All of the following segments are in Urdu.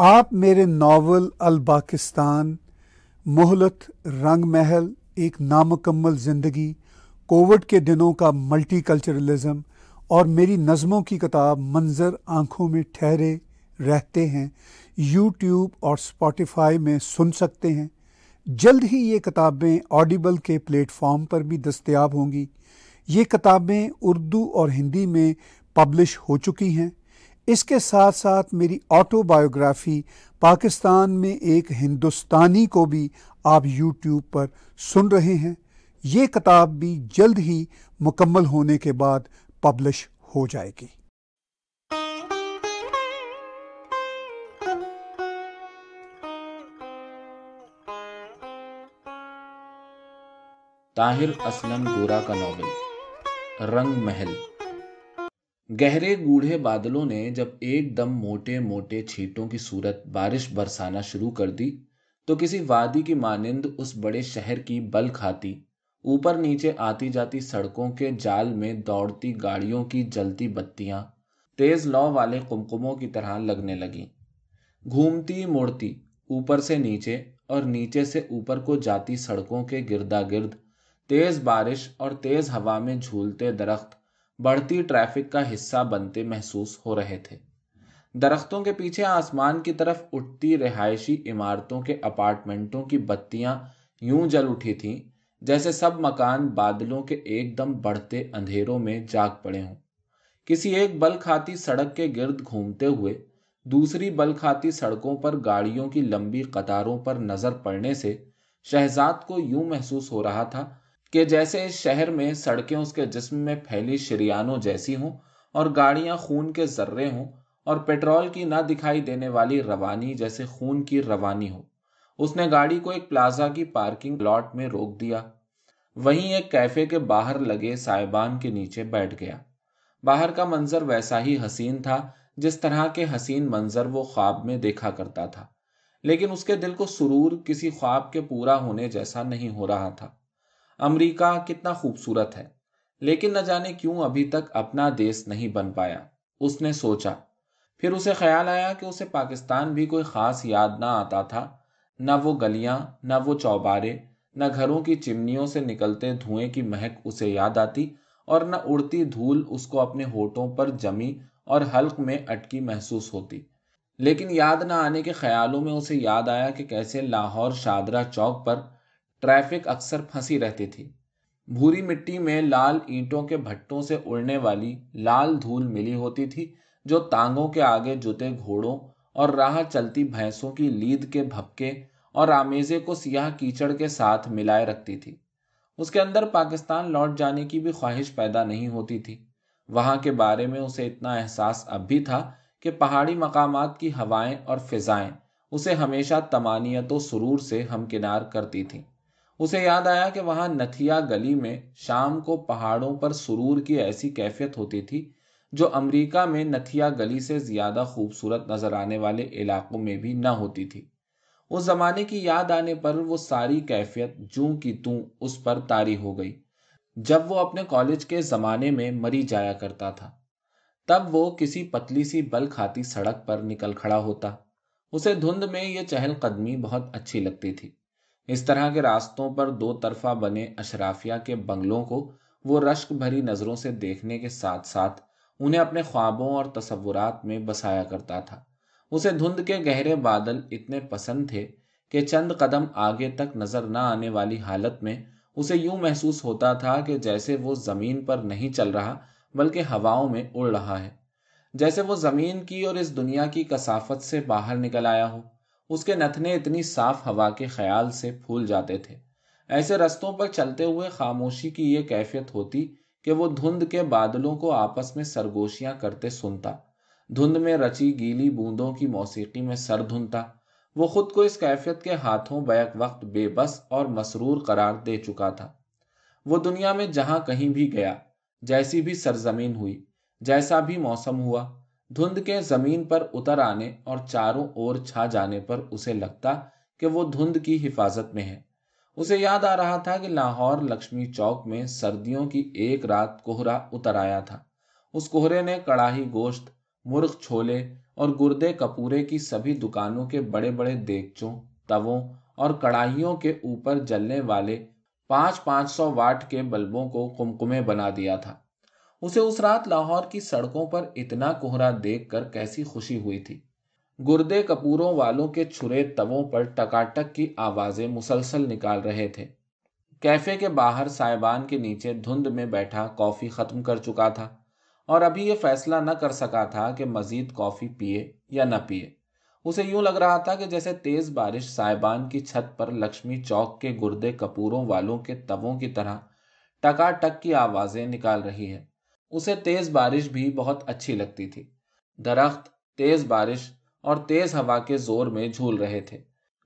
آپ میرے ناول الباکستان، مہلت، رنگ محل، ایک نامکمل زندگی، کووڈ کے دنوں کا ملٹی کلچرلزم اور میری نظموں کی کتاب منظر آنکھوں میں ٹھہرے رہتے ہیں یوٹیوب اور اسپاٹیفائی میں سن سکتے ہیں۔ جلد ہی یہ کتابیں آڈیبل کے پلیٹ فارم پر بھی دستیاب ہوں گی۔ یہ کتابیں اردو اور ہندی میں پبلش ہو چکی ہیں۔ اس کے ساتھ ساتھ میری آٹو بایوگرافی پاکستان میں ایک ہندوستانی کو بھی آپ یوٹیوب پر سن رہے ہیں۔ یہ کتاب بھی جلد ہی مکمل ہونے کے بعد پبلش ہو جائے گی۔ طاہر اسلم گورا کا ناول رنگ محل۔ گہرے گوڑھے بادلوں نے جب ایک دم موٹے موٹے چھینٹوں کی صورت بارش برسانا شروع کر دی تو کسی وادی کی مانند اس بڑے شہر کی بل کھاتی اوپر نیچے آتی جاتی سڑکوں کے جال میں دوڑتی گاڑیوں کی جلتی بتیاں تیز لو والے قمقموں کی طرح لگنے لگیں، گھومتی مڑتی اوپر سے نیچے اور نیچے سے اوپر کو جاتی سڑکوں کے گردا گرد تیز بارش اور تیز ہوا میں جھولتے درخت بڑھتی ٹریفک کا حصہ بنتے محسوس ہو رہے تھے۔ درختوں کے پیچھے آسمان کی طرف اٹھتی رہائشی عمارتوں کے اپارٹمنٹوں کی بتیاں یوں جل اٹھی تھیں جیسے سب مکان بادلوں کے ایک دم بڑھتے اندھیروں میں جاگ پڑے ہوں۔ کسی ایک بل کھاتی سڑک کے گرد گھومتے ہوئے دوسری بل کھاتی سڑکوں پر گاڑیوں کی لمبی قطاروں پر نظر پڑنے سے شہزاد کو یوں محسوس ہو رہا تھا کہ جیسے اس شہر میں سڑکیں اس کے جسم میں پھیلی شریانوں جیسی ہوں اور گاڑیاں خون کے ذرے ہوں اور پیٹرول کی نہ دکھائی دینے والی روانی جیسے خون کی روانی ہو۔ اس نے گاڑی کو ایک پلازا کی پارکنگ لاٹ میں روک دیا، وہیں ایک کیفے کے باہر لگے سائبان کے نیچے بیٹھ گیا۔ باہر کا منظر ویسا ہی حسین تھا جس طرح کے حسین منظر وہ خواب میں دیکھا کرتا تھا، لیکن اس کے دل کو سرور کسی خواب کے پورا ہونے جیسا نہیں ہو رہا تھا۔ امریکہ کتنا خوبصورت ہے، لیکن نہ جانے کیوں ابھی تک اپنا دیس نہیں بن پایا، اس نے سوچا۔ پھر اسے خیال آیا کہ اسے پاکستان بھی کوئی خاص یاد نہ آتا تھا، نہ وہ گلیاں، نہ وہ چوبارے، نہ گھروں کی چمنیوں سے نکلتے دھوئیں کی مہک اسے یاد آتی اور نہ اڑتی دھول اس کو اپنے ہونٹوں پر جمی اور حلق میں اٹکی محسوس ہوتی۔ لیکن یاد نہ آنے کے خیالوں میں اسے یاد آیا کہ کیسے لاہور شادرہ چوک پر ٹریفک اکثر پھنسی رہتی تھی۔ بھوری مٹی میں لال اینٹوں کے بھٹوں سے اڑنے والی لال دھول ملی ہوتی تھی جو ٹانگوں کے آگے جتے گھوڑوں اور راہ چلتی بھینسوں کی لید کے بھپکے اور آمیزے کو سیاہ کیچڑ کے ساتھ ملائے رکھتی تھی۔ اس کے اندر پاکستان لوٹ جانے کی بھی خواہش پیدا نہیں ہوتی تھی۔ وہاں کے بارے میں اسے اتنا احساس اب بھی تھا کہ پہاڑی مقامات کی ہوائیں اور فضائیں اسے ہمیشہ طمانینت و سرور سے ہمکنار کرتی تھیں۔ اسے یاد آیا کہ وہاں نتھیا گلی میں شام کو پہاڑوں پر سرور کی ایسی کیفیت ہوتی تھی جو امریکہ میں نتھیا گلی سے زیادہ خوبصورت نظر آنے والے علاقوں میں بھی نہ ہوتی تھی۔ اس زمانے کی یاد آنے پر وہ ساری کیفیت جوں کی توں اس پر طاری ہو گئی جب وہ اپنے کالج کے زمانے میں مری جایا کرتا تھا۔ تب وہ کسی پتلی سی بل کھاتی سڑک پر نکل کھڑا ہوتا۔ اسے دھند میں یہ چہل قدمی بہت اچھی لگتی تھی۔ اس طرح کے راستوں پر دو طرفہ بنے اشرافیہ کے بنگلوں کو وہ رشک بھری نظروں سے دیکھنے کے ساتھ ساتھ انہیں اپنے خوابوں اور تصورات میں بسایا کرتا تھا۔ اسے دھند کے گہرے بادل اتنے پسند تھے کہ چند قدم آگے تک نظر نہ آنے والی حالت میں اسے یوں محسوس ہوتا تھا کہ جیسے وہ زمین پر نہیں چل رہا بلکہ ہواؤں میں اڑ رہا ہے، جیسے وہ زمین کی اور اس دنیا کی کثافت سے باہر نکل آیا ہو۔ اس کے نتنے اتنی صاف ہوا کے خیال سے پھول جاتے تھے۔ ایسے رستوں پر چلتے ہوئے خاموشی کی یہ کیفیت ہوتی کہ وہ دھند کے بادلوں کو آپس میں سرگوشیاں کرتے سنتا، دھند میں رچی گیلی بوندوں کی موسیقی میں سر دھنتا۔ وہ خود کو اس کیفیت کے ہاتھوں بیک وقت بے بس اور مسرور قرار دے چکا تھا۔ وہ دنیا میں جہاں کہیں بھی گیا، جیسی بھی سرزمین ہوئی، جیسا بھی موسم ہوا، دھند کے زمین پر اتر آنے اور چاروں اور چھا جانے پر اسے لگتا کہ وہ دھند کی حفاظت میں ہے۔ اسے یاد آ رہا تھا کہ لاہور لکشمی چوک میں سردیوں کی ایک رات کوہرا اتر آیا تھا۔ اس کوہرے نے کڑاہی گوشت، مرغ چھولے اور گردے کپورے کی سبھی دکانوں کے بڑے بڑے دیگچوں، تووں اور کڑاہیوں کے اوپر جلنے والے 500 واٹ کے بلبوں کو قمقمے بنا دیا تھا۔ اسے اس رات لاہور کی سڑکوں پر اتنا کوہرا دیکھ کر کیسی خوشی ہوئی تھی۔ گردے کپوروں والوں کے چھرے تووں پر ٹکاٹک کی آوازیں مسلسل نکال رہے تھے۔ کیفے کے باہر سائبان کے نیچے دھند میں بیٹھا کافی ختم کر چکا تھا اور ابھی یہ فیصلہ نہ کر سکا تھا کہ مزید کافی پیے یا نہ پیے۔ اسے یوں لگ رہا تھا کہ جیسے تیز بارش سائبان کی چھت پر لکشمی چوک کے گردے کپوروں والوں کے تووں کی طرح ٹکاٹک کی آوازیں نکال رہی ہے۔ اسے تیز بارش بھی بہت اچھی لگتی تھی۔ درخت تیز بارش اور تیز ہوا کے زور میں جھول رہے تھے۔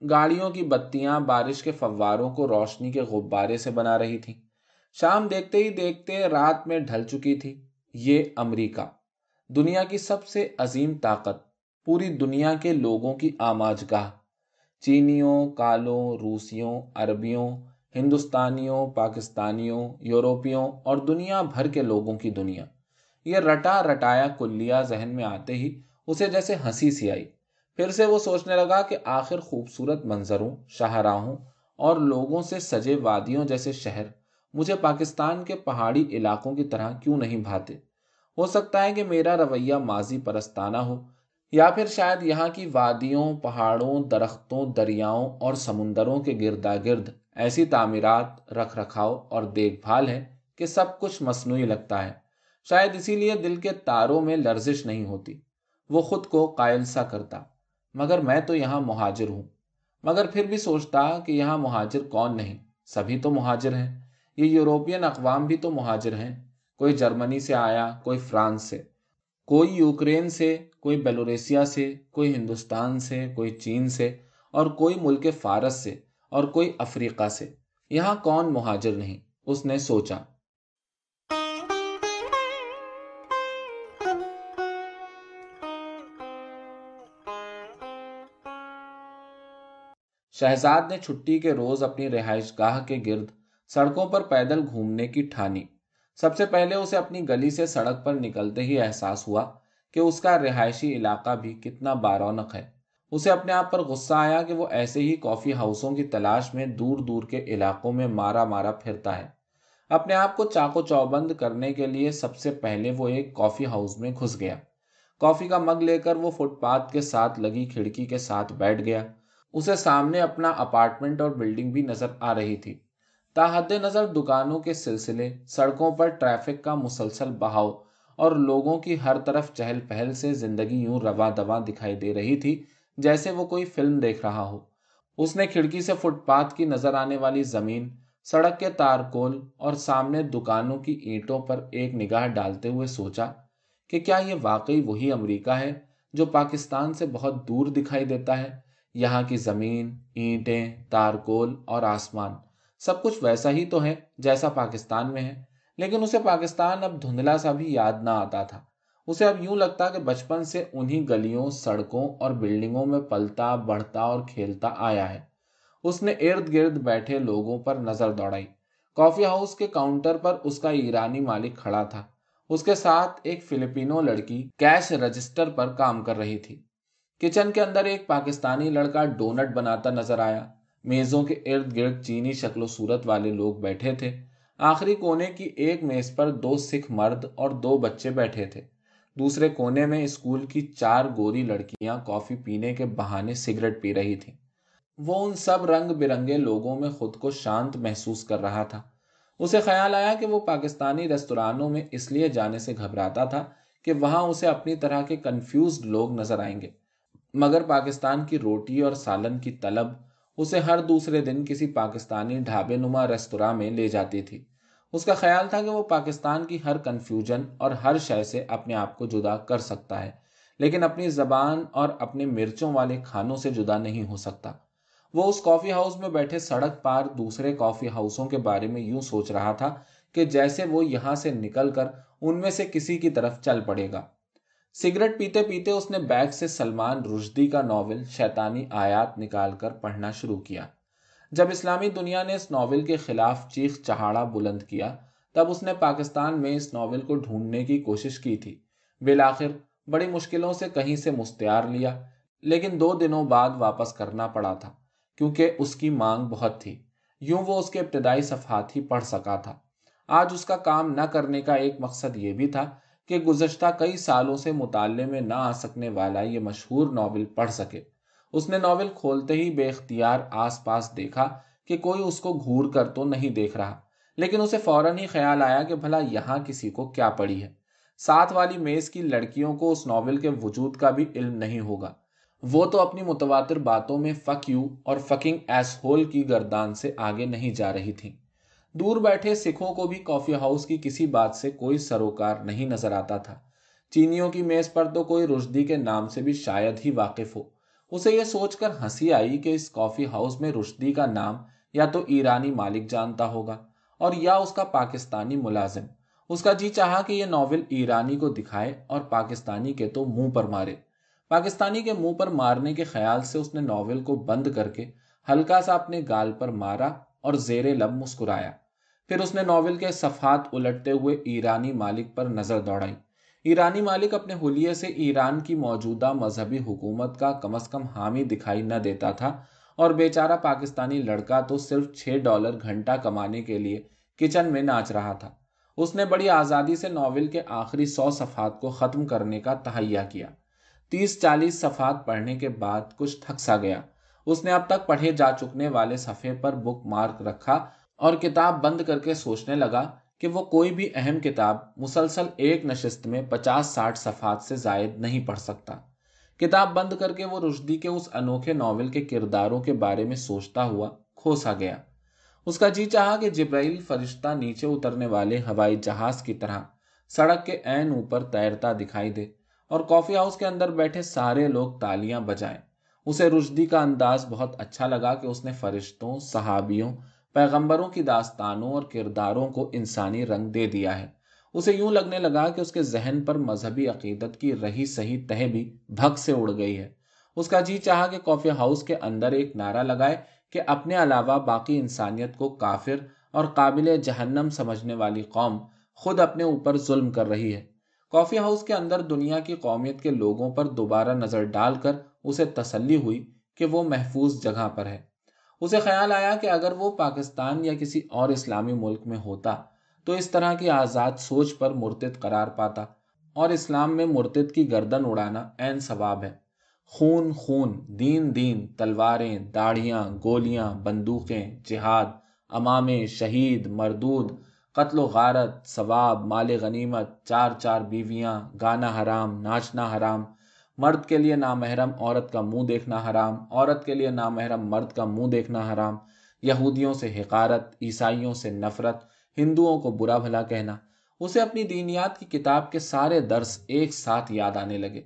گاڑیوں کی بتیاں بارش کے فواروں کو روشنی کے غبارے سے بنا رہی تھیں۔ شام دیکھتے ہی دیکھتے رات میں ڈھل چکی تھی۔ یہ امریکہ، دنیا کی سب سے عظیم طاقت، پوری دنیا کے لوگوں کی آماج گاہ، چینیوں، کالوں، روسیوں، عربیوں، ہندوستانیوں، پاکستانیوں، یورپیوں اور دنیا بھر کے لوگوں کی دنیا۔ یہ رٹا رٹایا کلیہ ذہن میں آتے ہی اسے جیسے ہنسی سی آئی۔ پھر سے وہ سوچنے لگا کہ آخر خوبصورت منظروں، شاہراہوں اور لوگوں سے سجے وادیوں جیسے شہر مجھے پاکستان کے پہاڑی علاقوں کی طرح کیوں نہیں بھاتے؟ ہو سکتا ہے کہ میرا رویہ ماضی پرستانہ ہو، یا پھر شاید یہاں کی وادیوں، پہاڑوں، درختوں، دریاؤں اور سمندروں کے گردا گرد ایسی تعمیرات، رکھ رکھاؤ اور دیکھ بھال ہے کہ سب کچھ مصنوعی لگتا ہے۔ شاید اسی لیے دل کے تاروں میں لرزش نہیں ہوتی۔ وہ خود کو قائل سا کرتا، مگر میں تو یہاں مہاجر ہوں۔ مگر پھر بھی سوچتا کہ یہاں مہاجر کون نہیں، سبھی تو مہاجر ہیں۔ یہ یوروپین اقوام بھی تو مہاجر ہیں۔ کوئی جرمنی سے آیا، کوئی فرانس سے، کوئی یوکرین سے، کوئی بیلوریسیا سے، کوئی ہندوستان سے، کوئی چین سے اور کوئی ملک فارس سے اور کوئی افریقہ سے۔ یہاں کون مہاجر نہیں، اس نے سوچا۔ شہزاد نے چھٹی کے روز اپنی رہائش گاہ کے گرد سڑکوں پر پیدل گھومنے کی ٹھانی۔ سب سے پہلے اسے اپنی گلی سے سڑک پر نکلتے ہی احساس ہوا کہ اس کا رہائشی علاقہ بھی کتنا بارونق ہے۔ اسے اپنے آپ پر غصہ آیا کہ وہ ایسے ہی کافی ہاؤسوں کی تلاش میں دور دور کے علاقوں میں مارا مارا پھرتا ہے۔ اپنے آپ کو چاق و چوبند کرنے کے لیے سب سے پہلے وہ ایک کافی ہاؤس میں گھس گیا۔ کافی کا مگ لے کر وہ فٹ پاتھ کے ساتھ لگی کھڑکی کے ساتھ بیٹھ گیا۔ اسے سامنے اپنا اپارٹمنٹ اور بلڈنگ بھی نظر آ رہی تھی۔ تاحد نظر دکانوں کے سلسلے، سڑکوں پر ٹریفک کا مسلسل بہاؤ اور لوگوں کی ہر طرف چہل پہل سے زندگی یوں رواں دواں دکھائی دے رہی تھی جیسے وہ کوئی فلم دیکھ رہا ہو۔ اس نے کھڑکی سے فٹ پاتھ کی نظر آنے والی زمین، سڑک کے تارکول اور سامنے دکانوں کی اینٹوں پر ایک نگاہ ڈالتے ہوئے سوچا کہ کیا یہ واقعی وہی امریکہ ہے جو پاکستان سے بہت دور دکھائی دیتا ہے؟ یہاں کی زمین، اینٹیں، تارکول اور آسمان سب کچھ ویسا ہی تو ہے جیسا پاکستان میں ہے، لیکن اسے پاکستان اب دھندلا سا بھی یاد نہ آتا تھا۔ اسے اب یوں لگتا کہ بچپن سے انہی گلیوں، سڑکوں اور بلڈنگوں میں پلتا بڑھتا اور کھیلتا آیا ہے۔ اس نے ارد گرد بیٹھے لوگوں پر نظر دوڑائی۔ کافی ہاؤس کے کاؤنٹر پر اس کا ایرانی مالک کھڑا تھا۔ اس کے ساتھ ایک فلپینو لڑکی کیش رجسٹر پر کام کر رہی تھی۔ کچن کے اندر ایک پاکستانی لڑکا ڈونٹ بناتا نظر آیا۔ میزوں کے ارد گرد چینی شکل و صورت والے لوگ بیٹھے تھے۔ آخری کونے کی ایک میز پر 2 سکھ مرد اور 2 بچے بیٹھے تھے۔ دوسرے کونے میں اسکول کی 4 گوری لڑکیاں کافی پینے کے بہانے سگریٹ پی رہی تھیں۔ وہ ان سب رنگ برنگے لوگوں میں خود کو شانت محسوس کر رہا تھا۔ اسے خیال آیا کہ وہ پاکستانی ریستورانوں میں اس لیے جانے سے گھبراتا تھا کہ وہاں اسے اپنی طرح کے کنفیوزڈ لوگ نظر آئیں گے، مگر پاکستان کی روٹی اور سالن کی طلب اسے ہر دوسرے دن کسی پاکستانی ڈھابے نما ریستوراں میں لے جاتی تھی۔ اس کا خیال تھا کہ وہ پاکستان کی ہر کنفیوژن اور ہر شے سے اپنے آپ کو جدا کر سکتا ہے، لیکن اپنی زبان اور اپنے مرچوں والے کھانوں سے جدا نہیں ہو سکتا۔ وہ اس کافی ہاؤس میں بیٹھے سڑک پار دوسرے کافی ہاؤسوں کے بارے میں یوں سوچ رہا تھا کہ جیسے وہ یہاں سے نکل کر ان میں سے کسی کی طرف چل پڑے گا۔ سگریٹ پیتے پیتے اس نے بیگ سے سلمان رشدی کا ناول شیطانی آیات نکال کر پڑھنا شروع کیا۔ جب اسلامی دنیا نے اس ناول کے خلاف چیخ چہاڑا بلند کیا، تب اس نے پاکستان میں اس ناول کو ڈھونڈنے کی کوشش کی تھی۔ بالآخر بڑی مشکلوں سے کہیں سے مستعار لیا، لیکن 2 دنوں بعد واپس کرنا پڑا تھا کیونکہ اس کی مانگ بہت تھی۔ یوں وہ اس کے ابتدائی صفحات ہی پڑھ سکا تھا۔ آج اس کا کام نہ کرنے کا ایک مقصد یہ بھی تھا کہ گزشتہ کئی سالوں سے مطالعے میں نہ آ سکنے والا یہ مشہور ناول پڑھ سکے۔ اس نے ناول کھولتے ہی بے اختیار آس پاس دیکھا کہ کوئی اس کو گھور کر تو نہیں دیکھ رہا، لیکن اسے فوراً ہی خیال آیا کہ بھلا یہاں کسی کو کیا پڑی ہے۔ ساتھ والی میز کی لڑکیوں کو اس ناول کے وجود کا بھی علم نہیں ہوگا۔ وہ تو اپنی متواتر باتوں میں فک یو اور فکنگ ایس ہول کی گردان سے آگے نہیں جا رہی تھیں۔ دور بیٹھے سکھوں کو بھی کافی ہاؤس کی کسی بات سے کوئی سروکار نہیں نظر آتا تھا۔ چینیوں کی میز پر تو کوئی رشدی کے نام سے بھی شاید ہی واقف ہو۔ اسے یہ سوچ کر ہنسی آئی کہ اس کافی ہاؤس میں رشدی کا نام یا تو ایرانی مالک جانتا ہوگا اور یا اس کا پاکستانی ملازم۔ اس کا جی چاہا کہ یہ ناول ایرانی کو دکھائے اور پاکستانی کے تو منہ پر مارے۔ پاکستانی کے منہ پر مارنے کے خیال سے اس نے ناول کو بند کر کے ہلکا سا اپنے گال پر مارا اور زیر لب مسکرایا۔ پھر اس نے ناول کے صفحات الٹتے ہوئے ایرانی مالک پر نظر دوڑائی۔ ایرانی مالک اپنے حلیے سے ایران کی موجودہ مذہبی حکومت کا کم از کم حامی دکھائی نہ دیتا تھا، اور بیچارہ پاکستانی لڑکا تو صرف $6 گھنٹہ کمانے کے لیے کچن میں ناچ رہا تھا۔ اس نے بڑی آزادی سے ناول کے آخری 100 صفحات کو ختم کرنے کا تہیہ کیا۔ 30-40 صفحات پڑھنے کے بعد کچھ تھک سا گیا۔ اس نے اب تک پڑھے جا چکنے والے صفحے پر بک مارک رکھا اور کتاب بند کر کے سوچنے لگا کہ وہ کوئی بھی اہم کتاب مسلسل ایک نشست میں 50-60 صفحات سے زائد نہیں پڑھ سکتا۔ کتاب بند کر کے وہ رشدی کے اس انوکھے ناول کے کرداروں کے بارے میں سوچتا ہوا کھو سا گیا۔ اس کا جی چاہا کہ جبرائیل فرشتہ نیچے اترنے والے ہوائی جہاز کی طرح سڑک کے عین اوپر تیرتا دکھائی دے اور کافی ہاؤس کے اندر بیٹھے سارے لوگ تالیاں بجائیں۔ اسے رشدی کا انداز بہت اچھا لگا کہ اس نے فرشتوں، صحابیوں، پیغمبروں کی داستانوں اور کرداروں کو انسانی رنگ دے دیا ہے۔ اسے یوں لگنے لگا کہ اس کے ذہن پر مذہبی عقیدت کی رہی سہی تہ بھی بھگ سے اڑ گئی ہے۔ اس کا جی چاہا کہ کافی ہاؤس کے اندر ایک نعرہ لگائے کہ اپنے علاوہ باقی انسانیت کو کافر اور قابل جہنم سمجھنے والی قوم خود اپنے اوپر ظلم کر رہی ہے۔ کافی ہاؤس کے اندر دنیا کی قومیت کے لوگوں پر دوبارہ نظر ڈال کر اسے تسلی ہوئی کہ وہ محفوظ جگہ پر ہے۔ اسے خیال آیا کہ اگر وہ پاکستان یا کسی اور اسلامی ملک میں ہوتا تو اس طرح کی آزاد سوچ پر مرتد قرار پاتا، اور اسلام میں مرتد کی گردن اڑانا عین ثواب ہے۔ خون خون، دین دین، تلواریں، داڑھیاں، گولیاں، بندوقیں، جہاد، امامے، شہید، مردود، قتل و غارت، ثواب، مال غنیمت، 4 بیویاں، گانا حرام، ناچنا حرام، مرد کے لیے نامحرم عورت کا منہ دیکھنا حرام، عورت کے لیے نامحرم مرد کا منہ دیکھنا حرام، یہودیوں سے حقارت، عیسائیوں سے نفرت، ہندوؤں کو برا بھلا کہنا۔ اسے اپنی دینیات کی کتاب کے سارے درس ایک ساتھ یاد آنے لگے۔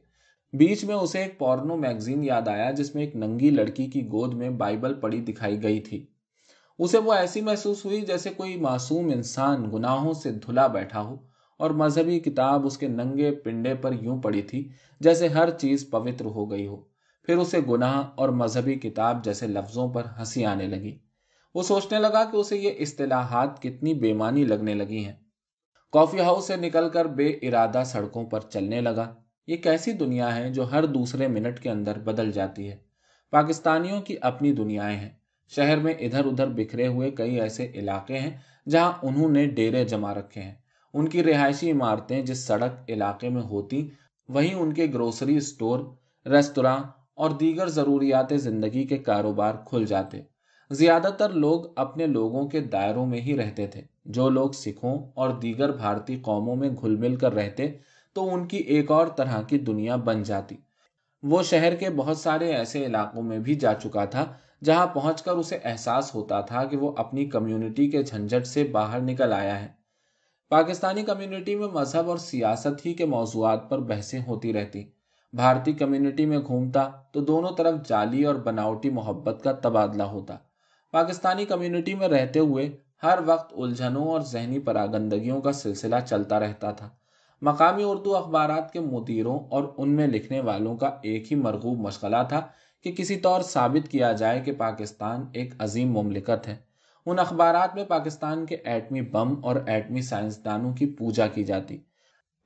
بیچ میں اسے ایک پورنو میگزین یاد آیا جس میں ایک ننگی لڑکی کی گود میں بائبل پڑھی دکھائی گئی تھی۔ اسے وہ ایسی محسوس ہوئی جیسے کوئی معصوم انسان گناہوں سے دھلا بیٹھا ہو، اور مذہبی کتاب اس کے ننگے پنڈے پر یوں پڑی تھی جیسے ہر چیز پوتر ہو گئی ہو۔ پھر اسے گناہ اور مذہبی کتاب جیسے لفظوں پر ہنسی آنے لگی۔ وہ سوچنے لگا کہ اسے یہ اصطلاحات کتنی بے معنی لگنے لگی ہیں۔ کافی ہاؤس سے نکل کر بے ارادہ سڑکوں پر چلنے لگا۔ یہ کیسی دنیا ہے جو ہر دوسرے منٹ کے اندر بدل جاتی ہے۔ پاکستانیوں کی اپنی دنیایں ہیں۔ شہر میں ادھر ادھر بکھرے ہوئے کئی ایسے علاقے ہیں جہاں انہوں نے ڈیرے جما رکھے ہیں۔ ان کی رہائشی عمارتیں جس سڑک علاقے میں ہوتی، وہیں ان کے گروسری اسٹور، ریستوراں اور دیگر ضروریات زندگی کے کاروبار کھل جاتے۔ زیادہ تر لوگ اپنے لوگوں کے دائروں میں ہی رہتے تھے۔ جو لوگ سکھوں اور دیگر بھارتی قوموں میں گھل مل کر رہتے تو ان کی ایک اور طرح کی دنیا بن جاتی۔ وہ شہر کے بہت سارے ایسے علاقوں میں بھی جا چکا تھا جہاں پہنچ کر اسے احساس ہوتا تھا کہ وہ اپنی کمیونٹی کے جھنجٹ سے باہر نکل آیا ہے۔ پاکستانی کمیونٹی میں مذہب اور سیاست ہی کے موضوعات پر بحثیں ہوتی رہتی۔ بھارتی کمیونٹی میں گھومتا تو دونوں طرف جعلی اور بناوٹی محبت کا تبادلہ ہوتا۔ پاکستانی کمیونٹی میں رہتے ہوئے ہر وقت الجھنوں اور ذہنی پراگندگیوں کا سلسلہ چلتا رہتا تھا۔ مقامی اردو اخبارات کے مدیروں اور ان میں لکھنے والوں کا ایک ہی مرغوب مشغلہ تھا کہ کسی طور ثابت کیا جائے کہ پاکستان ایک عظیم مملکت ہے۔ ان اخبارات میں پاکستان کے ایٹمی بم اور ایٹمی سائنسدانوں کی پوجا کی جاتی۔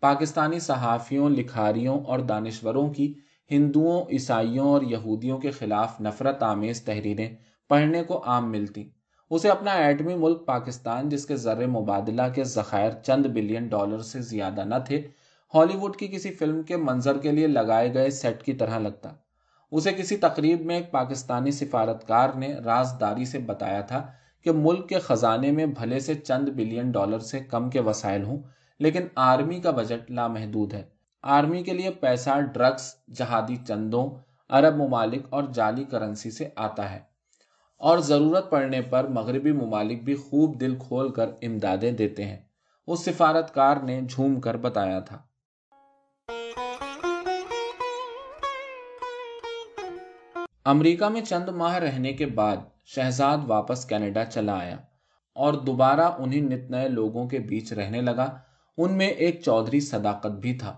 پاکستانی صحافیوں، لکھاریوں اور دانشوروں کی ہندوؤں، عیسائیوں اور یہودیوں کے خلاف نفرت آمیز تحریریں پڑھنے کو عام ملتی۔ اسے اپنا ایٹمی ملک پاکستان، جس کے زر مبادلہ کے ذخائر چند بلین ڈالر سے زیادہ نہ تھے، ہالی ووڈ کی کسی فلم کے منظر کے لیے لگائے گئے سیٹ کی طرح لگتا۔ اسے کسی تقریب میں ایک پاکستانی سفارتکار نے رازداری سے بتایا تھا کہ ملک کے خزانے میں بھلے سے چند بلین ڈالر سے کم کے وسائل ہوں، لیکن آرمی کا بجٹ لامحدود ہے۔ آرمی کے لیے پیسہ ڈرگز، جہادی چندوں، عرب ممالک اور جعلی کرنسی سے آتا ہے، اور ضرورت پڑنے پر مغربی ممالک بھی خوب دل کھول کر امدادیں دیتے ہیں، اس سفارتکار نے جھوم کر بتایا تھا۔ امریکہ میں چند ماہ رہنے کے بعد شہزاد واپس کینیڈا چلا آیا اور دوبارہ انہیں نت نئے لوگوں کے بیچ رہنے لگا۔ ان میں ایک چودھری صداقت بھی تھا۔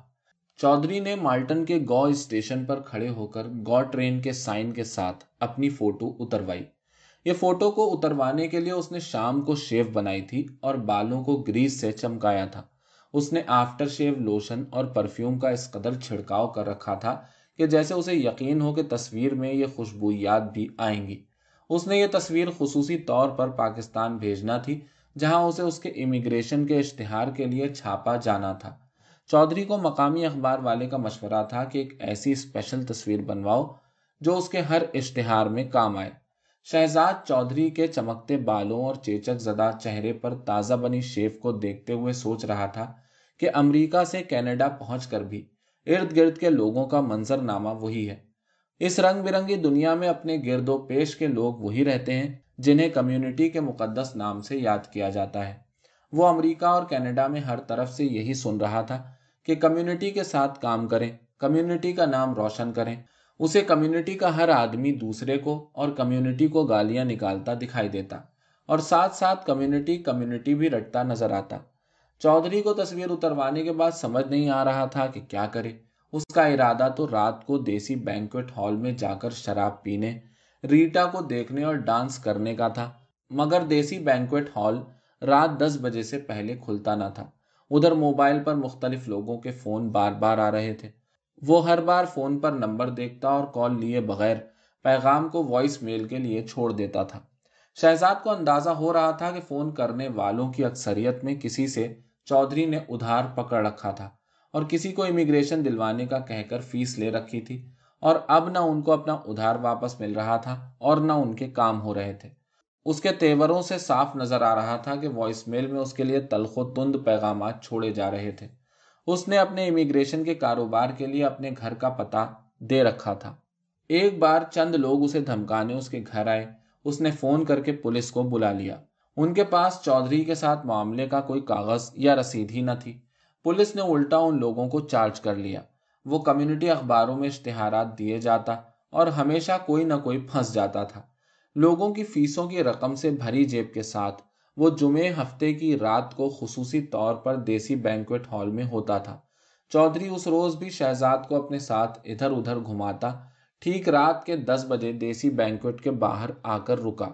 چودھری نے مالٹن کے گو اسٹیشن پر کھڑے ہو کر گو ٹرین کے سائن کے ساتھ اپنی فوٹو اتروائی۔ یہ فوٹو کو اتروانے کے لیے اس نے شام کو شیو بنائی تھی اور بالوں کو گریس سے چمکایا تھا۔ اس نے آفٹر شیو لوشن اور پرفیوم کا اس قدر چھڑکاؤ کر رکھا تھا کہ جیسے اسے یقین ہو کہ تصویر میں یہ خوشبویات بھی آئیں گی۔ اس نے یہ تصویر خصوصی طور پر پاکستان بھیجنا تھی، جہاں اسے اس کے امیگریشن کے اشتہار کے لیے چھاپا جانا تھا۔ چودھری کو مقامی اخبار والے کا مشورہ تھا کہ ایک ایسی اسپیشل تصویر بنواؤ جو اس کے ہر اشتہار میں کام آئے۔ شہزاد چودھری کے چمکتے بالوں اور چیچک زدہ چہرے پر تازہ بنی شیف کو دیکھتے ہوئے سوچ رہا تھا کہ امریکہ سے کینیڈا پہنچ کر بھی ارد گرد کے لوگوں کا منظر نامہ وہی ہے۔ اس رنگ برنگی دنیا میں اپنے گرد و پیش کے لوگ وہی رہتے ہیں جنہیں کمیونٹی کے مقدس نام سے یاد کیا جاتا ہے۔ وہ امریکہ اور کینیڈا میں ہر طرف سے یہی سن رہا تھا کہ کمیونٹی کے ساتھ کام کریں، کمیونٹی کا نام روشن کریں۔ اسے کمیونٹی کا ہر آدمی دوسرے کو اور کمیونٹی کو گالیاں نکالتا دکھائی دیتا، اور ساتھ ساتھ کمیونٹی بھی رٹتا نظر آتا۔ چودھری کو تصویر اتروانے کے بعد سمجھ نہیں آ رہا تھا کہ کیا کرے۔ اس کا ارادہ تو رات کو دیسی بینکویٹ ہال میں جا کر شراب پینے، ریٹا کو دیکھنے اور ڈانس کرنے کا تھا، مگر دیسی بینکویٹ ہال رات 10 بجے سے پہلے کھلتا نہ تھا۔ ادھر موبائل پر مختلف لوگوں کے فون بار بار آ رہے تھے۔ وہ ہر بار فون پر نمبر دیکھتا اور کال لیے بغیر پیغام کو وائس میل کے لیے چھوڑ دیتا تھا۔ شہزاد کو اندازہ ہو رہا تھا کہ فون کرنے والوں کی اکثریت میں کسی سے چودھری نے ادھار پکڑ رکھا تھا اور کسی کو امیگریشن دلوانے کا کہہ کر فیس لے رکھی تھی، اور اب نہ ان کو اپنا ادھار واپس مل رہا تھا اور نہ ان کے کام ہو رہے تھے۔ اس کے تیوروں سے صاف نظر آ رہا تھا کہ وائس میل میں اس کے لیے تلخ و تند پیغامات چھوڑے جا رہے تھے۔ اس نے اپنے امیگریشن کے کاروبار کے لیے اپنے گھر کا پتہ دے رکھا تھا۔ ایک بار چند لوگ اسے دھمکانے اس کے گھر آئے۔ اس نے فون کر کے پولیس کو بلا لیا۔ ان کے پاس چودھری کے ساتھ معاملے کا کوئی کاغذ یا رسید ہی نہ تھی۔ پولیس نے الٹا ان لوگوں کو چارج کر لیا۔ وہ کمیونٹی اخباروں میں اشتہارات دیے جاتا اور ہمیشہ کوئی نہ کوئی پھنس جاتا تھا۔ لوگوں کی فیسوں کی رقم سے بھری جیب کے ساتھ وہ جمعے ہفتے کی رات کو خصوصی طور پر دیسی بینکویٹ ہال میں ہوتا تھا۔ چودھری اس روز بھی شہزاد کو اپنے ساتھ ادھر ادھر گھماتا، ٹھیک رات کے 10 بجے دیسی بینکویٹ کے باہر آ کر رکا۔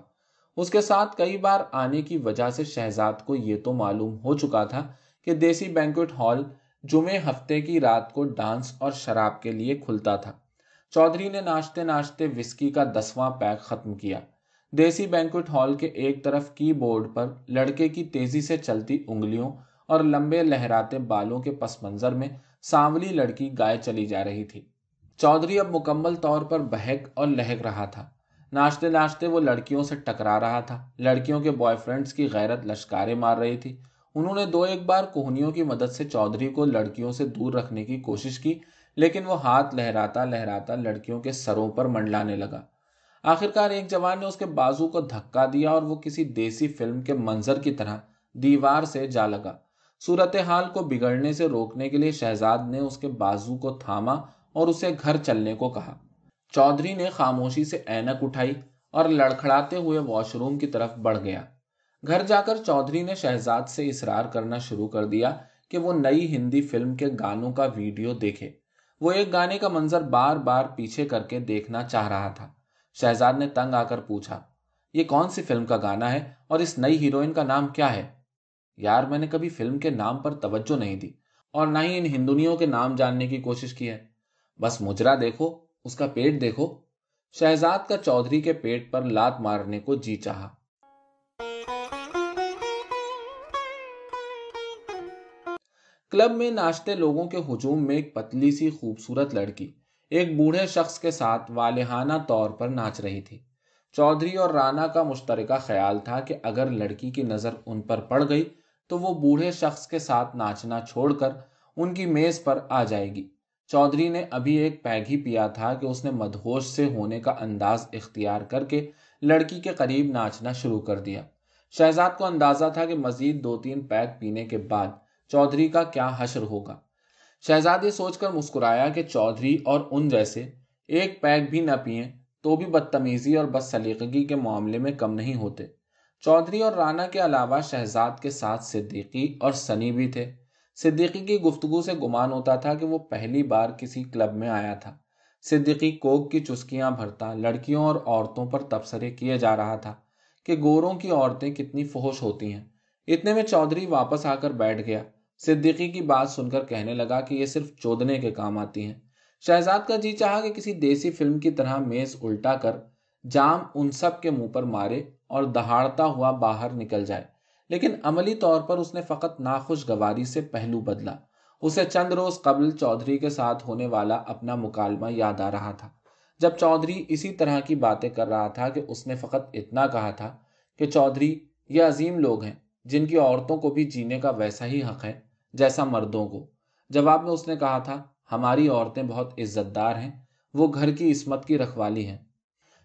اس کے ساتھ کئی بار آنے کی وجہ سے شہزاد کو یہ تو معلوم ہو چکا تھا کہ دیسی بینکویٹ ہال جمعے ہفتے کی رات کو ڈانس اور شراب کے لیے کھلتا تھا۔ چودھری نے ناشتے ناشتے وسکی کا 10واں پیک ختم کیا۔ دیسی بینکویٹ ہال کے ایک طرف کی بورڈ پر لڑکے کی تیزی سے چلتی انگلیوں اور لمبے لہراتے بالوں کے پس منظر میں سانولی لڑکی گائے چلی جا رہی تھی۔ چودھری اب مکمل طور پر بہک اور لہک رہا تھا۔ ناشتے ناشتے وہ لڑکیوں سے ٹکرا رہا تھا۔ لڑکیوں کے بوائے فرینڈز کی غیرت لشکاریں مار رہی تھی۔ انہوں نے 2-1 بار کوہنیوں کی مدد سے چودھری کو لڑکیوں سے دور رکھنے کی کوشش کی، لیکن وہ ہاتھ لہراتا لہراتا لڑکیوں کے سروں پر منڈلانے لگا۔ آخرکار ایک جوان نے اس کے بازو کو دھکا دیا اور وہ کسی دیسی فلم کے منظر کی طرح دیوار سے جا لگا۔ صورتحال کو بگڑنے سے روکنے کے لیے شہزاد نے اس کے بازو کو تھاما اور اسے گھر چلنے کو کہا۔ چودھری نے خاموشی سے اینک اٹھائی اور لڑکھڑاتے ہوئے واش روم کی طرف بڑھ گیا۔ گھر جا کر چودھری نے شہزاد سے اصرار کرنا شروع کر دیا کہ وہ نئی ہندی فلم کے گانوں کا ویڈیو دیکھے۔ وہ ایک گانے کا منظر بار بار پیچھے کر کے دیکھنا چاہ رہا تھا۔ شہزاد نے تنگ آ کر پوچھا، یہ کون سی فلم کا گانا ہے اور اس نئی ہیروئن کا نام کیا ہے؟ یار، میں نے کبھی فلم کے نام پر توجہ نہیں دی اور نہ ہی ان ہندونیوں کے نام جاننے کی کوشش کی ہے. بس مجرا دیکھو، اس کا پیٹ دیکھو. شہزاد کا چودھری کے پیٹ پر لات مارنے کو جی چاہا. کلب میں ناچتے لوگوں کے ہجوم میں ایک پتلی سی خوبصورت لڑکی ایک بوڑھے شخص کے ساتھ والہانہ طور پر ناچ رہی تھی. چودھری اور رانا کا مشترکہ خیال تھا کہ اگر لڑکی کی نظر ان پر پڑ گئی تو وہ بوڑھے شخص کے ساتھ ناچنا چھوڑ کر ان کی میز پر آ جائے گی. چودھری نے ابھی ایک پیگ ہی پیا تھا کہ اس نے مدہوش سے ہونے کا انداز اختیار کر کے لڑکی کے قریب ناچنا شروع کر دیا. شہزاد کو اندازہ تھا کہ مزید 2-3 پیگ پینے کے بعد چودھری کا کیا حشر ہوگا. شہزاد یہ سوچ کر مسکرایا کہ چودھری اور ان جیسے ایک پیگ بھی نہ پئیں تو بھی بدتمیزی اور بد سلیقگی کے معاملے میں کم نہیں ہوتے. چودھری اور رانا کے علاوہ شہزاد کے ساتھ صدیقی اور سنی بھی تھے. صدیقی کی گفتگو سے گمان ہوتا تھا کہ وہ پہلی بار کسی کلب میں آیا تھا. صدیقی کوک کی چسکیاں بھرتا لڑکیوں اور عورتوں پر تبصرے کیے جا رہا تھا کہ گوروں کی عورتیں کتنی فحش ہوتی ہیں. اتنے میں چودھری واپس آ کر بیٹھ گیا. صدیقی کی بات سن کر کہنے لگا کہ یہ صرف چودنے کے کام آتی ہیں. شہزاد کا جی چاہا کہ کسی دیسی فلم کی طرح میز الٹا کر جام ان سب کے منہ پر مارے اور دہاڑتا ہوا باہر نکل جائے، لیکن عملی طور پر اس نے فقط ناخوشگواری سے پہلو بدلا. اسے چند روز قبل چودھری کے ساتھ ہونے والا اپنا مکالمہ یاد آ رہا تھا، جب چودھری اسی طرح کی باتیں کر رہا تھا کہ اس نے فقط اتنا کہا تھا کہ چودھری یہ عظیم لوگ ہیں جن کی عورتوں کو بھی جینے کا ویسا ہی حق ہے جیسا مردوں کو. جواب میں اس نے کہا تھا ہماری عورتیں بہت عزت دار ہیں، وہ گھر کی عصمت کی رکھوالی ہیں.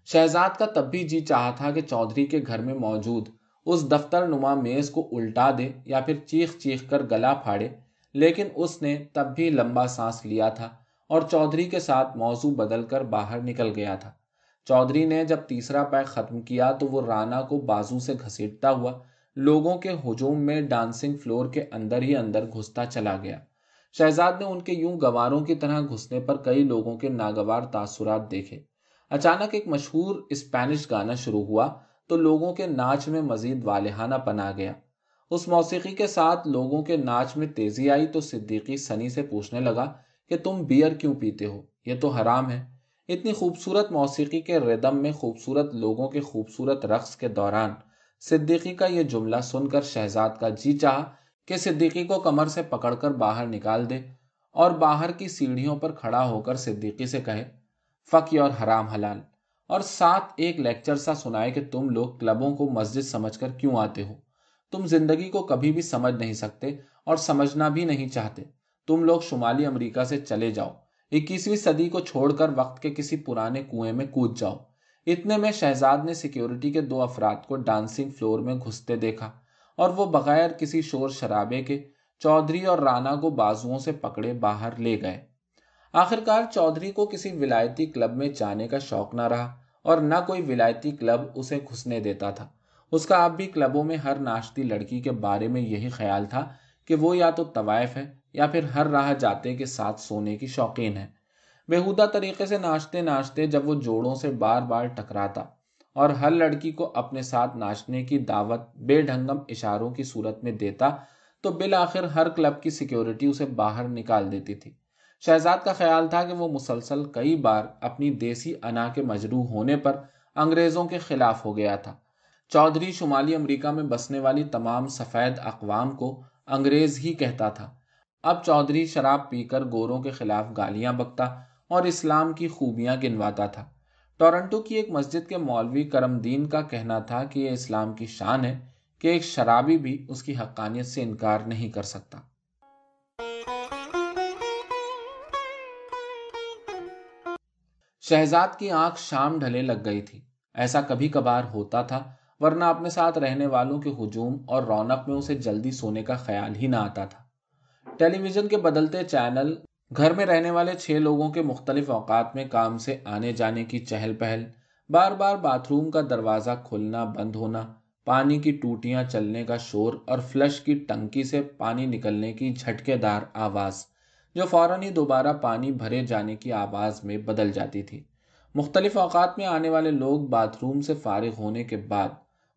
شہزاد کا تب بھی جی چاہا تھا کہ چودھری کے گھر میں موجود اس دفتر نما میز کو الٹا دے یا پھر چیخ چیخ کر گلا پھاڑے، لیکن اس نے تب بھی لمبا سانس لیا تھا اور چودھری کے ساتھ موضوع بدل کر باہر نکل گیا تھا. چودھری نے جب تیسرا پیک ختم کیا تو وہ رانا کو بازو سے گھسیٹتا ہوا لوگوں کے ہجوم میں ڈانسنگ فلور کے اندر ہی اندر گھستا چلا گیا. شہزاد نے ان کے یوں گواروں کی طرح گھسنے پر کئی لوگوں کے ناگوار تاثرات دیکھے. اچانک ایک مشہور اسپینش گانا شروع ہوا تو لوگوں کے ناچ میں مزید والہانہ پن آ گیا. اس موسیقی کے ساتھ لوگوں کے ناچ میں تیزی آئی تو صدیقی سنی سے پوچھنے لگا کہ تم بیئر کیوں پیتے ہو؟ یہ تو حرام ہے. اتنی خوبصورت موسیقی کے ردم میں خوبصورت لوگوں کے خوبصورت رقص کے دوران صدیقی کا یہ جملہ سن کر شہزاد کا جی چاہا کہ صدیقی کو کمر سے پکڑ کر باہر نکال دے اور باہر کی سیڑھیوں پر کھڑا ہو کر صدیقی سے کہے فک یور حرام حلال، اور ساتھ ایک لیکچر سا سنائے کہ تم لوگ کلبوں کو مسجد سمجھ کر کیوں آتے ہو. تم زندگی کو کبھی بھی سمجھ نہیں سکتے اور سمجھنا بھی نہیں چاہتے. تم لوگ شمالی امریکہ سے چلے جاؤ، 21ویں صدی کو چھوڑ کر وقت کے کسی پرانے کنویں میں کود جاؤ. اتنے میں شہزاد نے سیکیورٹی کے 2 افراد کو ڈانسنگ فلور میں گھستے دیکھا اور وہ بغیر کسی شور شرابے کے چودھری اور رانا کو بازوؤں سے پکڑے باہر لے گئے. آخرکار چودھری کو کسی ولایتی کلب میں جانے کا شوق نہ رہا اور نہ کوئی ولایتی کلب اسے گھسنے دیتا تھا. اس کا اب بھی کلبوں میں ہر ناشتی لڑکی کے بارے میں یہی خیال تھا کہ وہ یا تو طوائف ہے یا پھر ہر راہ جاتے کے ساتھ سونے کی شوقین ہے. بےہودہ طریقے سے ناچتے ناچتے جب وہ جوڑوں سے بار بار ٹکراتا اور ہر لڑکی کو اپنے ساتھ ناچنے کی دعوت بے ڈھنگم اشاروں کی صورت میں دیتا تو بالآخر ہر کلب کی سیکیورٹی اسے باہر نکال دیتی تھی. شہزاد کا خیال تھا کہ وہ مسلسل کئی بار اپنی دیسی انا کے مجروح ہونے پر انگریزوں کے خلاف ہو گیا تھا. چودھری شمالی امریکہ میں بسنے والی تمام سفید اقوام کو انگریز ہی کہتا تھا. اب چودھری شراب پی کر گوروں کے خلاف گالیاں بکتا اور اسلام کی خوبیاں گنواتا تھا. ٹورنٹو کی ایک مسجد کے مولوی کرم دین کا کہنا تھا کہ یہ اسلام کی شان ہے کہ ایک شرابی بھی اس کی حقانیت سے انکار نہیں کر سکتا. شہزاد کی آنکھ شام ڈھلے لگ گئی تھی. ایسا کبھی کبھار ہوتا تھا، ورنہ اپنے ساتھ رہنے والوں کے ہجوم اور رونق میں اسے جلدی سونے کا خیال ہی نہ آتا تھا. ٹیلی ویژن کے بدلتے چینل، گھر میں رہنے والے 6 لوگوں کے مختلف اوقات میں کام سے آنے جانے کی چہل پہل، بار بار باتھ روم کا دروازہ کھلنا بند ہونا، پانی کی ٹوٹیاں چلنے کا شور اور فلش کی ٹنکی سے پانی نکلنے کی جھٹکے دار آواز جو فوراً ہی دوبارہ پانی بھرے جانے کی آواز میں بدل جاتی تھی. مختلف اوقات میں آنے والے لوگ باتھ روم سے فارغ ہونے کے بعد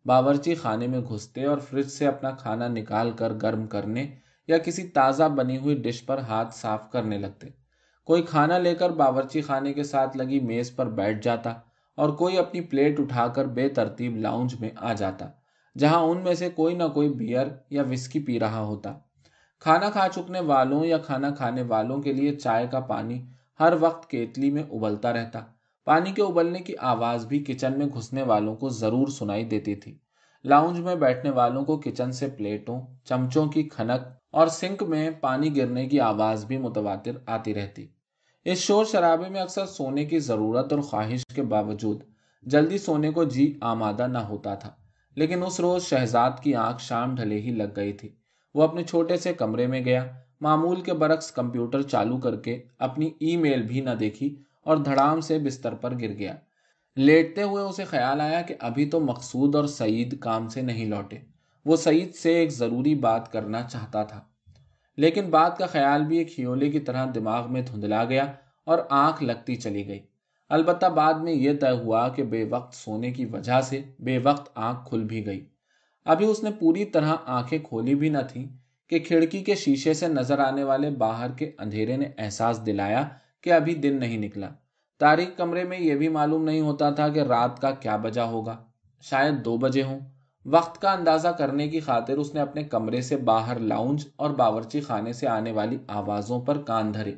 باورچی خانے میں گھستے اور فریج سے اپنا کھانا نکال کر گرم کرنے یا کسی تازہ بنی ہوئی ڈش پر ہاتھ صاف کرنے لگتے۔ کوئی کھانا لے کر باورچی خانے کے ساتھ لگی میز پر بیٹھ جاتا اور کوئی اپنی پلیٹ اٹھا کر بے ترتیب لاؤنج میں آ جاتا، جہاں ان میں سے کوئی نہ کوئی بیئر یا وسکی پی رہا ہوتا۔ کھانا کھا چکنے والوں یا کھانا کھانے والوں کے لیے چائے کا پانی ہر وقت کیتلی میں ابلتا رہتا۔ پانی کے ابلنے کی آواز بھی کچن میں گھسنے والوں کو ضرور سنائی دیتی تھی۔ لاؤنج میں بیٹھنے والوں کو کچن سے پلیٹوں، چمچوں کی کھنک اور سنک میں پانی گرنے کی آواز بھی متواتر آتی رہتی۔ اس شور شرابے میں اکثر سونے کی ضرورت اور خواہش کے باوجود جلدی سونے کو جی آمادہ نہ ہوتا تھا۔ لیکن اس روز شہزاد کی آنکھ شام ڈھلے ہی لگ گئی تھی۔ وہ اپنے چھوٹے سے کمرے میں گیا، معمول کے برعکس کمپیوٹر چالو کر کے اپنی ای میل بھی نہ دیکھی اور دھڑام سے بستر پر گر گیا۔ لیٹتے ہوئے اسے خیال آیا کہ ابھی تو مقصود اور سعید کام سے نہیں لوٹے۔ وہ سعید سے ایک ضروری بات کرنا چاہتا تھا، لیکن بات کا خیال بھی ایک ہیولے کی طرح دماغ میں دھندلا گیا اور آنکھ لگتی چلی گئی۔ البتہ بعد میں یہ طے ہوا کہ بے وقت سونے کی وجہ سے بے وقت آنکھ کھل بھی گئی۔ ابھی اس نے پوری طرح آنکھیں کھولی بھی نہ تھیں کہ کھڑکی کے شیشے سے نظر آنے والے باہر کے اندھیرے نے احساس دلایا کہ ابھی دن نہیں نکلا۔ تاریک کمرے میں یہ بھی معلوم نہیں ہوتا تھا کہ رات کا کیا بجا ہوگا، شاید 2 بجے ہوں۔ وقت کا اندازہ کرنے کی خاطر اس نے اپنے کمرے سے باہر لاؤنج اور باورچی خانے سے آنے والی آوازوں پر کان دھرے۔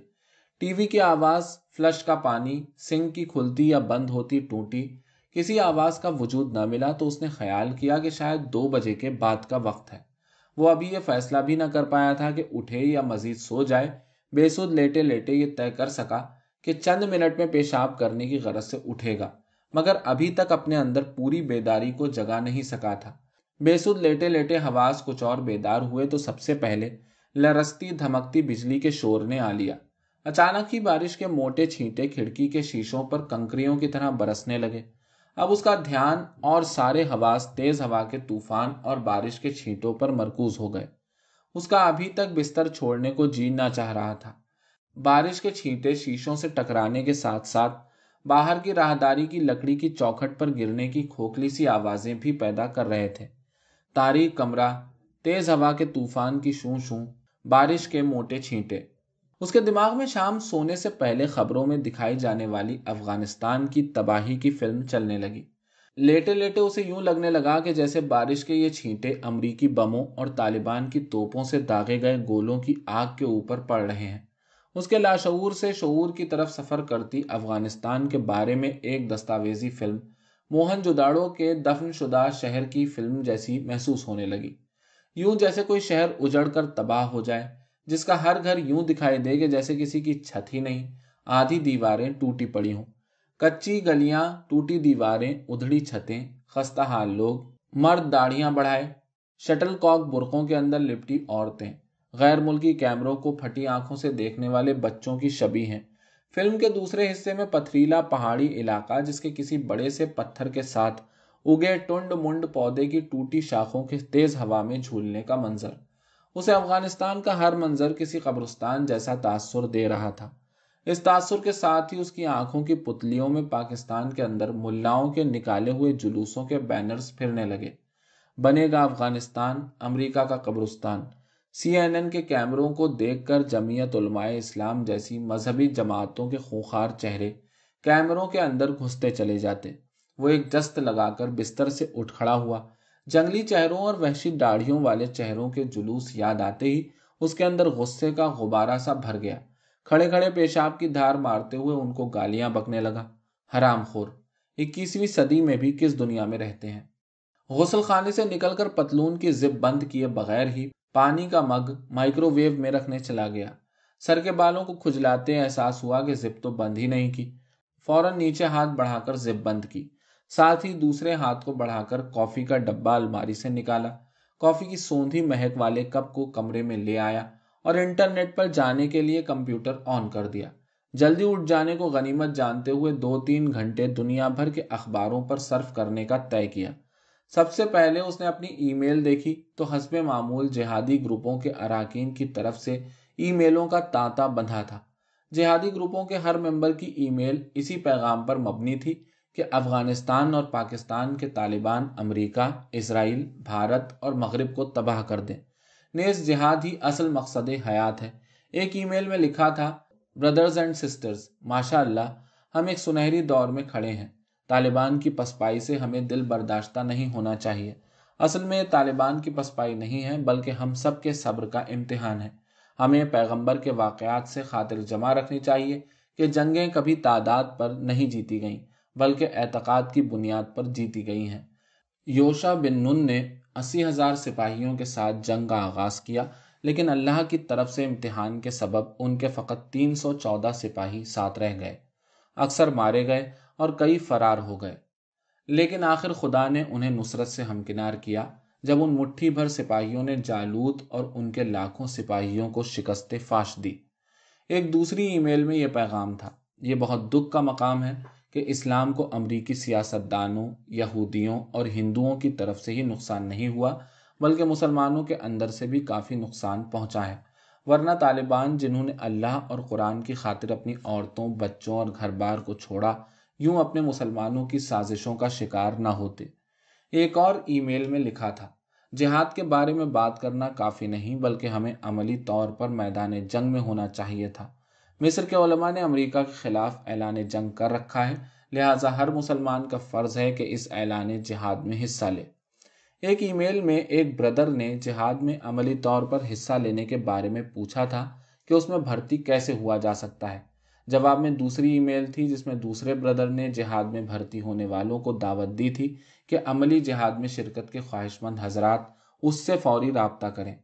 ٹی وی کی آواز، فلش کا پانی، سنک کی کھلتی یا بند ہوتی ٹوٹی، کسی آواز کا وجود نہ ملا تو اس نے خیال کیا کہ شاید 2 بجے کے بعد کا وقت ہے۔ وہ ابھی یہ فیصلہ بھی نہ کر پایا تھا کہ اٹھے یا مزید سو جائے۔ بے سود لیٹے لیٹے یہ طے کر سکا کہ چند منٹ میں پیشاب کرنے کی غرض سے اٹھے گا، مگر ابھی تک اپنے اندر پوری بیداری کو جگا نہیں سکا تھا۔ بے سود لیٹے لیٹے حواس کچھ اور بیدار ہوئے تو سب سے پہلے لرزتی دھمکتی بجلی کے شور نے آ لیا۔ اچانک ہی بارش کے موٹے چھینٹے کھڑکی کے شیشوں پر کنکریوں کی طرح برسنے لگے۔ اب اس کا دھیان اور سارے حواس تیز ہوا کے طوفان اور بارش کے چھینٹوں پر مرکوز ہو گئے۔ اس کا ابھی تک بستر چھوڑنے کو جی نہ چاہ رہا تھا۔ بارش کے چھینٹے شیشوں سے ٹکرانے کے ساتھ ساتھ باہر کی راہداری کی لکڑی کی چوکھٹ پر گرنے کی کھوکھلی سی آوازیں بھی پیدا کر رہے تھے۔ تاریک کمرہ، تیز ہوا کے طوفان کی شوں شوں، بارش کے موٹے چھینٹے۔ اس کے دماغ میں شام سونے سے پہلے خبروں میں دکھائی جانے والی افغانستان کی تباہی کی فلم چلنے لگی۔ لیٹے لیٹے اسے یوں لگنے لگا کہ جیسے بارش کے یہ چھینٹے امریکی بموں اور طالبان کی توپوں سے داغے گئے گولوں کی آگ کے اوپر پڑ رہے ہیں۔ اس کے لاشعور سے شعور کی طرف سفر کرتی افغانستان کے بارے میں ایک دستاویزی فلم موہن جوداڑو کے دفن شدہ شہر کی فلم جیسی محسوس ہونے لگی۔ یوں جیسے کوئی شہر اجڑ کر تباہ ہو جائے، جس کا ہر گھر یوں دکھائی دے کہ جیسے کسی کی چھت ہی نہیں، آدھی دیواریں ٹوٹی پڑی ہوں، کچی گلیاں، ٹوٹی دیواریں، ادھڑی چھتیں، خستہ حال لوگ، مرد داڑھیاں بڑھائے، شٹل کاک برقعوں کے اندر لپٹی عورتیں، غیر ملکی کیمروں کو پھٹی آنکھوں سے دیکھنے والے بچوں کی شبیہ ہیں۔ فلم کے دوسرے حصے میں پتھریلا پہاڑی علاقہ جس کے کسی بڑے سے پتھر کے ساتھ اگے ٹنڈ منڈ پودے کی ٹوٹی شاخوں کے تیز ہوا میں جھولنے کا منظر۔ اسے افغانستان کا ہر منظر کسی قبرستان جیسا تاثر دے رہا تھا۔ اس تاثر کے ساتھ ہی اس کی آنکھوں کی پتلیوں میں پاکستان کے اندر ملاؤں کے نکالے ہوئے جلوسوں کے بینرز پھرنے لگے۔ بنے گا افغانستان امریکہ کا قبرستان۔ CNN کے کیمروں کو دیکھ کر جمعیت علماء اسلام جیسی مذہبی جماعتوں کے خونخوار چہرے کیمروں کے اندر گھستے چلے جاتے۔ وہ ایک جست لگا کر بستر سے اٹھ کھڑا ہوا۔ جنگلی چہروں اور وحشی داڑھیوں والے چہروں کے جلوس یاد آتے ہی اس کے اندر غصے کا غبارہ سا بھر گیا۔ کھڑے کھڑے پیشاب کی دھار مارتے ہوئے ان کو گالیاں بکنے لگا۔ حرام خور، 21ویں صدی میں بھی کس دنیا میں رہتے ہیں؟ غسل خانے سے نکل کر پتلون کی زپ بند کیے بغیر ہی پانی کا مگ مائکرو ویو میں رکھنے چلا گیا۔ سر کے بالوں کو کھجلاتے احساس ہوا کہ زپ تو بند ہی نہیں کی۔ فوراً نیچے ہاتھ بڑھا کر زپ بند کی، ساتھ ہی دوسرے ہاتھ کو بڑھا کر کافی کا ڈبہ الماری سے نکالا، کافی کی سوندھی مہک والے کپ کو کمرے میں لے آیا اور انٹرنیٹ پر جانے کے لیے کمپیوٹر آن کر دیا۔ جلدی اٹھ جانے کو غنیمت جانتے ہوئے 2-3 گھنٹے دنیا بھر کے اخباروں پر صرف کرنے کا طے کیا۔ سب سے پہلے اس نے اپنی ای میل دیکھی تو حسب معمول جہادی گروپوں کے اراکین کی طرف سے ای میلوں کا تانتا بندھا تھا۔ جہادی گروپوں کے ہر ممبر کی ای میل اسی پیغام پر مبنی تھی کہ افغانستان اور پاکستان کے طالبان امریکہ، اسرائیل، بھارت اور مغرب کو تباہ کر دیں۔ نیز جہاد ہی اصل مقصد حیات ہے۔ ایک ای میل میں لکھا تھا، بردرز اینڈ سسٹرز، ماشاء اللہ ہم ایک سنہری دور میں کھڑے ہیں۔ طالبان کی پسپائی سے ہمیں دل برداشتہ نہیں ہونا چاہیے۔ اصل میں طالبان کی پسپائی نہیں ہے، بلکہ ہم سب کے صبر کا امتحان ہے۔ ہمیں پیغمبر کے واقعات سے خاطر جمع رکھنی چاہیے کہ جنگیں کبھی تعداد پر نہیں جیتی گئیں، بلکہ اعتقاد کی بنیاد پر جیتی گئی ہیں۔ یوشع بن نون نے 80,000 سپاہیوں کے ساتھ جنگ کا آغاز کیا، لیکن اللہ کی طرف سے امتحان کے سبب ان کے فقط 314 سپاہی ساتھ رہ گئے۔ اکثر مارے گئے اور کئی فرار ہو گئے، لیکن آخر خدا نے انہیں نصرت سے ہمکنار کیا جب ان مٹھی بھر سپاہیوں نے جالوت اور ان کے لاکھوں سپاہیوں کو شکست فاش دی۔ ایک دوسری ای میل میں یہ پیغام تھا، یہ بہت دکھ کا مقام ہے کہ اسلام کو امریکی سیاستدانوں، یہودیوں اور ہندوؤں کی طرف سے ہی نقصان نہیں ہوا، بلکہ مسلمانوں کے اندر سے بھی کافی نقصان پہنچا ہے، ورنہ طالبان جنہوں نے اللہ اور قرآن کی خاطر اپنی عورتوں، بچوں اور گھر بار کو چھوڑا، یوں اپنے مسلمانوں کی سازشوں کا شکار نہ ہوتے۔ ایک اور ای میل میں لکھا تھا، جہاد کے بارے میں بات کرنا کافی نہیں، بلکہ ہمیں عملی طور پر میدان جنگ میں ہونا چاہیے تھا۔ مصر کے علماء نے امریکہ کے خلاف اعلان جنگ کر رکھا ہے، لہٰذا ہر مسلمان کا فرض ہے کہ اس اعلان جہاد میں حصہ لے۔ ایک ای میل میں ایک بردر نے جہاد میں عملی طور پر حصہ لینے کے بارے میں پوچھا تھا کہ اس میں بھرتی کیسے ہوا جا سکتا ہے۔ جواب میں دوسری ای میل تھی جس میں دوسرے بردر نے جہاد میں بھرتی ہونے والوں کو دعوت دی تھی کہ عملی جہاد میں شرکت کے خواہش مند حضرات اس سے فوری رابطہ کریں۔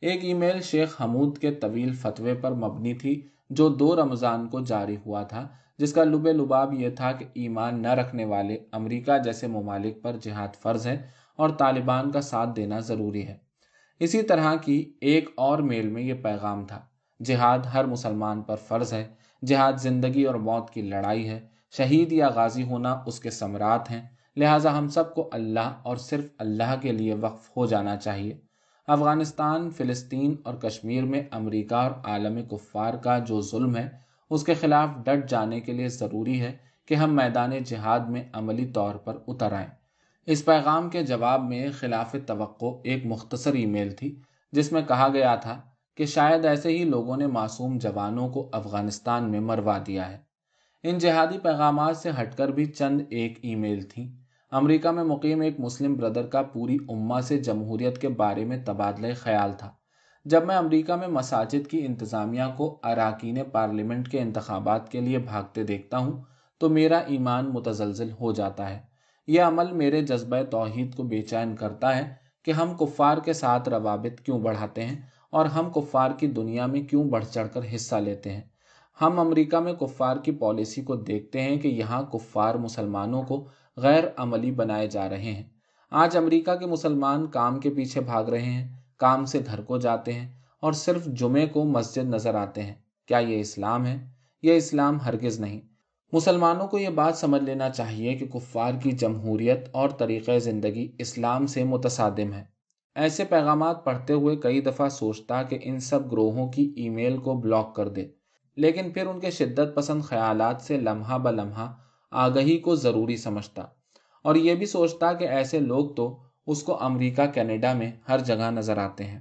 ایک ای میل شیخ حمود کے طویل فتوے پر مبنی تھی جو 2 رمضان کو جاری ہوا تھا، جس کا لب لباب یہ تھا کہ ایمان نہ رکھنے والے امریکہ جیسے ممالک پر جہاد فرض ہے اور طالبان کا ساتھ دینا ضروری ہے۔ اسی طرح کی ایک اور میل میں یہ پیغام تھا، جہاد ہر مسلمان پر فرض ہے، جہاد زندگی اور موت کی لڑائی ہے، شہید یا غازی ہونا اس کے ثمرات ہیں، لہٰذا ہم سب کو اللہ اور صرف اللہ کے لیے وقف ہو جانا چاہیے۔ افغانستان، فلسطین اور کشمیر میں امریکہ اور عالم کفار کا جو ظلم ہے، اس کے خلاف ڈٹ جانے کے لیے ضروری ہے کہ ہم میدان جہاد میں عملی طور پر اتر آئیں۔ اس پیغام کے جواب میں خلاف توقع ایک مختصر ای میل تھی جس میں کہا گیا تھا کہ شاید ایسے ہی لوگوں نے معصوم جوانوں کو افغانستان میں مروا دیا ہے۔ ان جہادی پیغامات سے ہٹ کر بھی چند ایک ای میل تھیں۔ امریکہ میں مقیم ایک مسلم بردر کا پوری امہ سے جمہوریت کے بارے میں تبادلہ خیال تھا۔ جب میں امریکہ میں مساجد کی انتظامیہ کو اراکین پارلیمنٹ کے انتخابات کے لیے بھاگتے دیکھتا ہوں تو میرا ایمان متزلزل ہو جاتا ہے۔ یہ عمل میرے جذبہ توحید کو بے چین کرتا ہے کہ ہم کفار کے ساتھ روابط کیوں بڑھاتے ہیں اور ہم کفار کی دنیا میں کیوں بڑھ چڑھ کر حصہ لیتے ہیں۔ ہم امریکہ میں کفار کی پالیسی کو دیکھتے ہیں کہ یہاں کفار مسلمانوں کو غیر عملی بنائے جا رہے ہیں۔ آج امریکہ کے مسلمان کام کے پیچھے بھاگ رہے ہیں، کام سے گھر کو جاتے ہیں اور صرف جمعے کو مسجد نظر آتے ہیں۔ کیا یہ اسلام ہے؟ یہ اسلام ہرگز نہیں۔ مسلمانوں کو یہ بات سمجھ لینا چاہیے کہ کفار کی جمہوریت اور طریقہ زندگی اسلام سے متصادم ہے۔ ایسے پیغامات پڑھتے ہوئے کئی دفعہ سوچتا کہ ان سب گروہوں کی ای میل کو بلاک کر دے، لیکن پھر ان کے شدت پسند خیالات سے لمحہ بہ لمحہ آگہی کو ضروری سمجھتا، اور یہ بھی سوچتا کہ ایسے لوگ تو اس کو امریکہ، کینیڈا میں ہر جگہ نظر آتے ہیں۔